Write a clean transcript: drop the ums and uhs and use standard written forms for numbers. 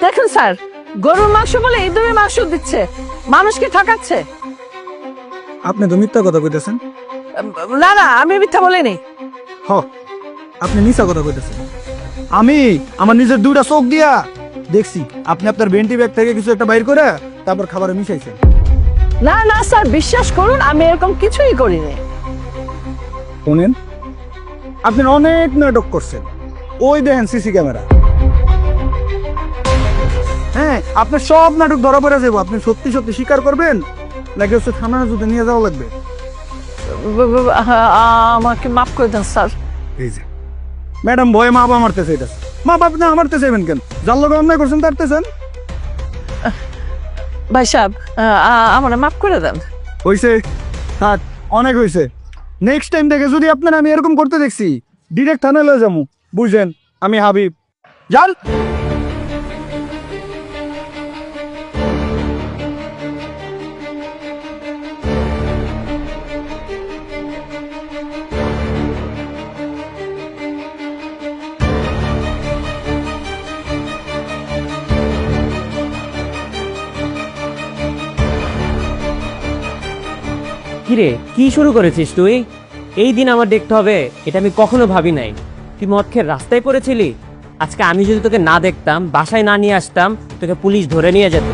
দেখুন স্যার, গরুর মাংস বলে ইঁদুরের মাংস দিচ্ছে, মানুষকে ঠকাচ্ছে। আপনি তো মিথ্যা কথা কইতেছেন। না না, আমি মিথ্যা বলিনি। হ, আপনি মিছা কথা কইতেছেন। আমি আমার নিজের দুইটা চোখ দিয়া দেখছি আপনি আপনার ভেন্টি ব্যাগ থেকে কিছু একটা বাইর করে তারপর খাবারে মিশাইছেন। না না স্যার, বিশ্বাস করুন, আমি এরকম কিছুই করিনি। শোনেন, আপনি অনেক নাটক করছেন। ওই দেখেন সিসি ক্যামেরা। হ্যাঁ, আপনার সব নাটক ধরা পড়ে যাবো। আপনি সত্যি সত্যি স্বীকার করবেন নাকি হচ্ছে থানার যদি নিয়ে যাওয়া লাগবে? আমাকে মাফ করে দেন স্যার। এই যে ম্যাডাম ভয়ে মা বাবা মারতেছে, এটা মা বাপ না মারতে চাইবেন কেন? যার লোক অন্যায় করছেন তারতেছেন। ভাই সাহেব, আমার মাফ করে দেন। হইছে, থাক, অনেক হইছে। নেক্সট টাইম থেকে যদি আপনার আমি এরকম করতে দেখছি, ডিরেক্ট থানায় লয়ে যাবো। বুঝছেন, আমি হাবিব। যান। কিরে, কি শুরু করেছিস তুই? এই দিন আমার দেখতে হবে, এটা আমি কখনো ভাবি নাই। তুই মদ খেয়ে রাস্তায় পড়েছিলি। আজকে আমি যদি তোকে না দেখতাম, বাসায় না নিয়ে আসতাম, তোকে পুলিশ ধরে নিয়ে যেত।